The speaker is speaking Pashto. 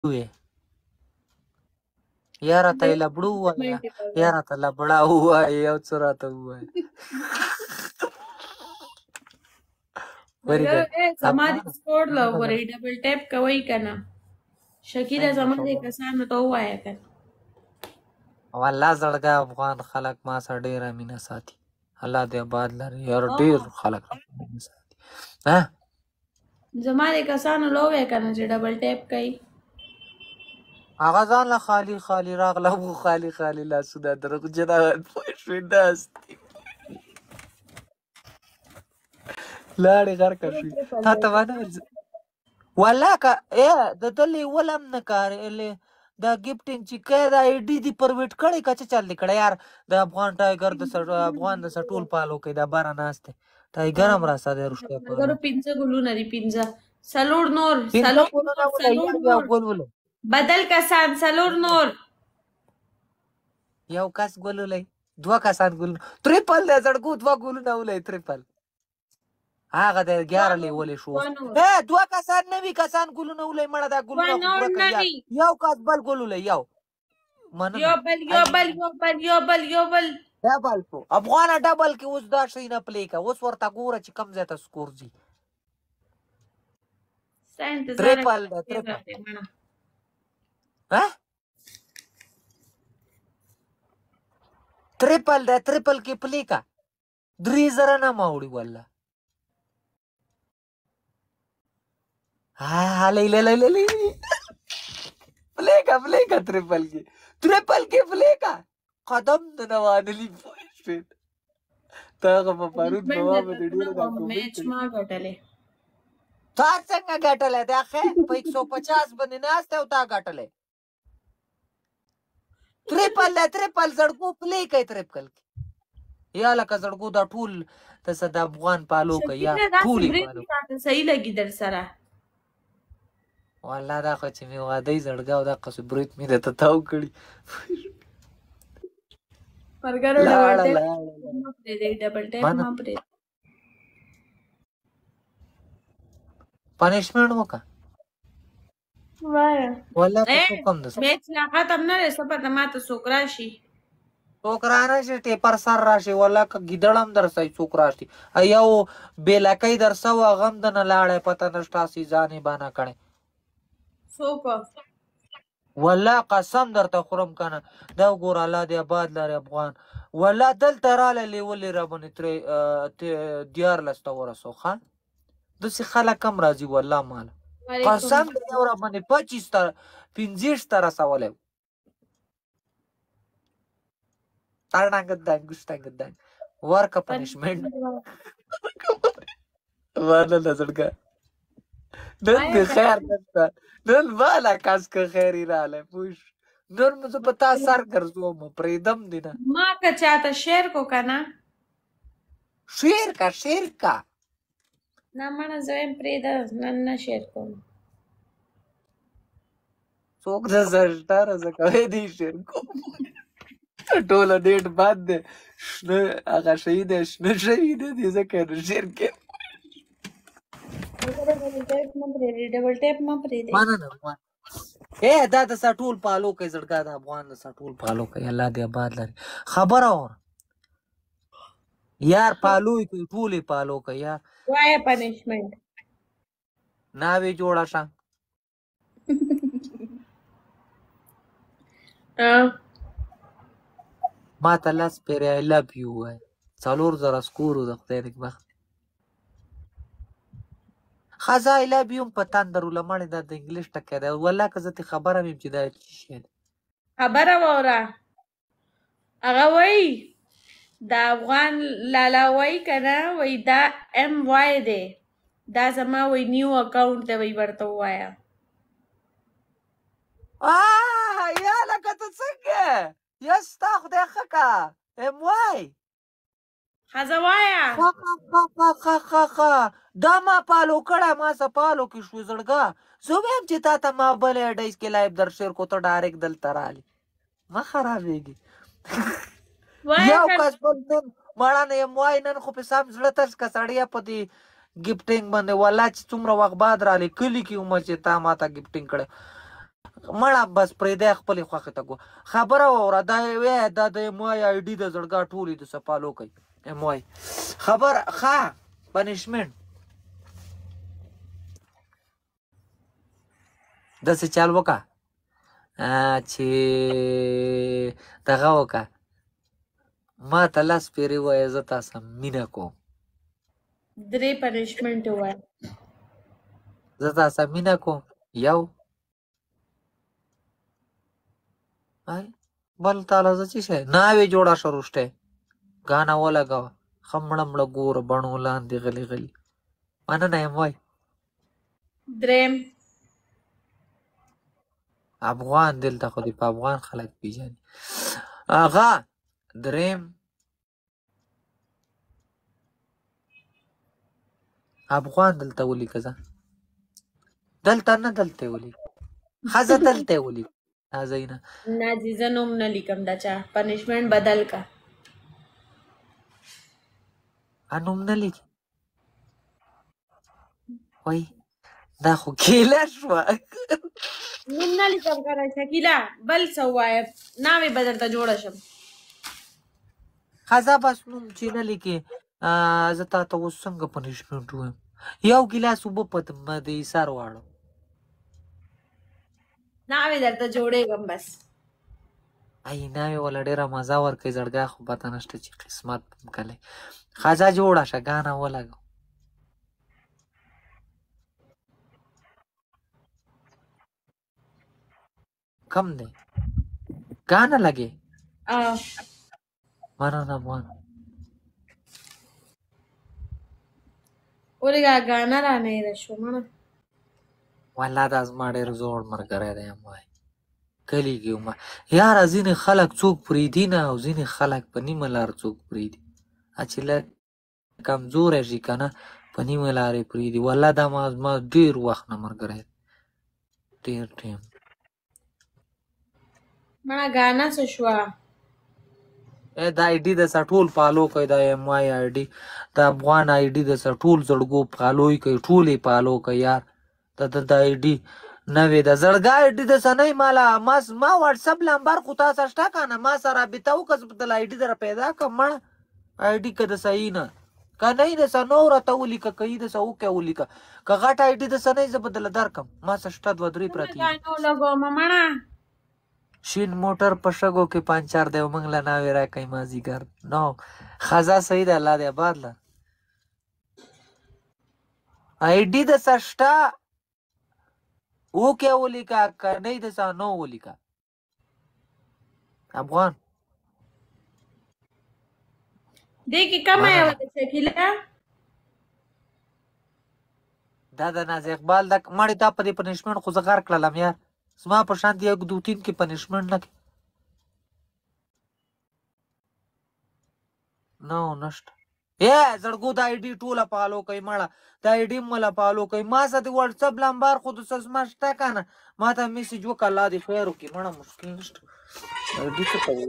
وې یاره ته یې لبړو ووایه یاره ته لبړا ووایه یو څه راته ووایه زما د سکور له وګورئ ډبل ټیپ کوئ کنه شکیله زما د کسانو ته ووایه کنه والله زړګی افغان خلک ما سره ډېره مینه ساتي الله دې آباد لري یار ډېر خلک مینه ساتي زما د کسانو له ووایه کنه چې ډبل ټیپ کوي هغه ځان له خالي خالي راغله و خالي خالي لاسونه دروغجنه پوه شوې ناست دي لاړې غرقه شوې تا ته ونه والله که د ده لیول هم نه کارې دا ګفټینګ چې کوې دا آی ډي دې پرویټ کړی که څه چل دې کړی یار د افغان ټایګر د افغان د ټول فالو کوي دا باره ناست دی ټایګر هم راسه دی رښتیا ګورو 15 ګلونه دي 15 سلور نور بدل کسان سلور نور یو کس ګل ولئ دوه کسان ګل تریپل دی زړګو دوه ګلونه ولئ تریپل هغه د 11 لیولې شو دوه کسان نوي کسان ګلونه ولئ مړه دا ګلونه یو کس بل ګل ولئ یو یو بل ډبل شو افغانه ډبل کې اوس دا شی نه پلی که اوس ورته ګوره چې کم ځای ته سکور ځي تریپل دی تریپل دی تریپل کې پلی که 3000 نه ماوړي والله لې پلیکا تریپل کې پلیکا قدم د نوانلی پوښتې تا هغه په پرون نوا باندې ډېر دا میچ ما ګټلې تا څنګه ګټلې دا خې په 150 باندې ناست او تا ګټلې تریپل زړګو پلیکا تریپل کې یا لکه زړګو دا ټول ته د افغان پالو کوي یا ټول صحیح لګي در سره والله دا خو چې مې واده زړګا او دا قصو بریت مې ته تاو کړی پرګرو ډبل ټیپ ما پرې پنیشمنت وکا وای والله ته کوم د میچ لا ختم نه رسې په ماته سوکرا شي سوکرانه چې ټیپر سر راشي والله ک ګیدړم در سای سوکرا شي ایو بیلکې در سو غم د نه لاړې پته نشتا سي ځانې باندې کړي والله قسم درته خورم کنه دا ګور الله دې آباد لري افغان والله دلته راله لیولې را باندې تر 14 ورسو ښه داسې خلک کم راځي والله مال قسم دې را باندې 25 تر رسولې تاړنګ ورکه پنیشمنت والله لزړګا نن دې خیر نشته نن والا کاس که خیری رااله پوش نن مزه پتا سر ګرځوم پریدم دینه ما که چاته شیر کو کنه شیر کا نه مړه زویم پریدا نن نه شیر کوم څوک د زړه زکوي دی شیر کوم ټوله ډیټ باد ده هغه شهید دي زکه شیر کې ډبل ټیپ ما پرې دی دا د سټول پالو کوي زړګا د افغان د سټول پالو کوي الله دې آباد لري خبر اور یار پالو کوي ټولې پالو کوي یار وای پنیشمنت ناوی جوړه شه ما ته لاس پرې آی لو یو وای 4000 سکورو د خدای دې بخت خزا اله بیوم په تندر ولمړې د انګلیش ټکه ده والله که زه ته خبره مې چې دا شي خبره وره هغه وای دا افغان لالا وای کنه وای دا ام وای دی دا زما وای نیو اکاونټ دی وای ورته وایا یا لکه ته څنګه یستا خدای خکا ام وای خزوایا دا ما پالو کړه ما سپالو کې شو زړګا زه ویم چې تا ته ما بل اډایس کې لایو در شیر کو ته ډایرک دل ترالی ما خرابېږي یو کس بل نن مړه نه یم وای نن خو په سم زړه ترس کا سړیا په دې ګفټینګ باندې والله چې څومره وخت بعد رالی کلی کې عمر چې تا ما ته ګفټینګ کړه مړه بس پرېږدی خپلې خوښې ته ګو خبره واوره دا وایه دا د ایم وای آی ډي د زړګا ټولې د سپالو کوي ایم وای خبره ښه پنشمنټ داسې چال وکړه چې دغه وکړه ما ته لس پیرې ووایه زه تا سره مینه کوم 3 پنشمنټ وای زه تا سره مینه کوم یو بل تاله زه څه شی ناوې جوړه شه وروستی ګانا ولګوه ښه مړه مړه ګوره بڼو لاندې غلي غلي مننه یم وای 3 افغان دلته خو دې په افغان خلک پیژني هغه دریم افغان دلته ولیکه ځه دلته نه دلته یې ولیکه ښځه دلته یې ولیکه دا ځای نه نه جی زه نوم نه لیکم دا چا پنشمنټ بدل کا نوم نه لیکي وای دا خو کیله شوه نوم نه لیکم کنه شکیلا بل څه ووایه ناوې به درته جوړه شم ښځه بس نوم چې نه لیکې زه تا ته اوس څنګه پنشمنټ ووایم یو ګیلاس اوبه په د ایسار واړو ناوې درته جوړېږم بس ای ناوې وله ډېره مزه ورکوي زړګا خو پته نشته چې قسمت هم کلی ښځه جوړه شه ګانا ولګو کم دی ګانا لګې مننه افغان ولې ګانا رانه هېره شوه مړه والله دا زما ډېر زوړ ملګری دی یم وای کلي کې وم یاره ځینې خلک څوک پرېږدي نه او ځینې خلک په نیمه لار څوک پرېږدي چې لږ کمزوری شي که نه په نیمه لار یې پرېږدي والله دا ما ډېر وخت نه ملګری دی ډېر ټایم مړه ګانا څه شوه دا آی ډي د سره ټول فالو کوي دا ایم آی آی ډي د افغان آی ډي د سره ټول زړګو فالو کوي ټول یې فالو کوي یار د آی ډي نوې د زړګا آی ډي د سره نه مالا ما واټسپ نمبر خو تا سره شته که نه ما سره رابطه وکړه زه به دله آی ډي دره پیدا کړم مړه آی ډي که د صحیح نه که نه یې د سره نو راته ولیکه که یې د سره وکړه ولیکه که غټ آی ډي د سره نه زه به دله درکړم ما سره شته 2-3 پرتې شین موټر په شګو کې پنچر دی او موږ له ناوې راکوي مازدیګر نو ښځه صحیح ده الله دې آباد له آی ډي د سره شته وکړه ولیکه که نه یې د سره نو ولیکه افغان دې کې کمه یې وده شکیلا دا د ناز اقبال د مړې تا په دې پنشمنټ خو زه غر کړلم یار زما په شان دی 1-2-3 کې پنشمنټ نه کوي نو نشته زړګو د آی ډي ټوله فالو کوي مړه د آی ډي مله فالو کوي ما سره د واټسپ نمبر خو د سره زما شته که نه ما ته میسج وکړه الله دې خیر وکړي مړه مشکل نشته آی ډي څه کوي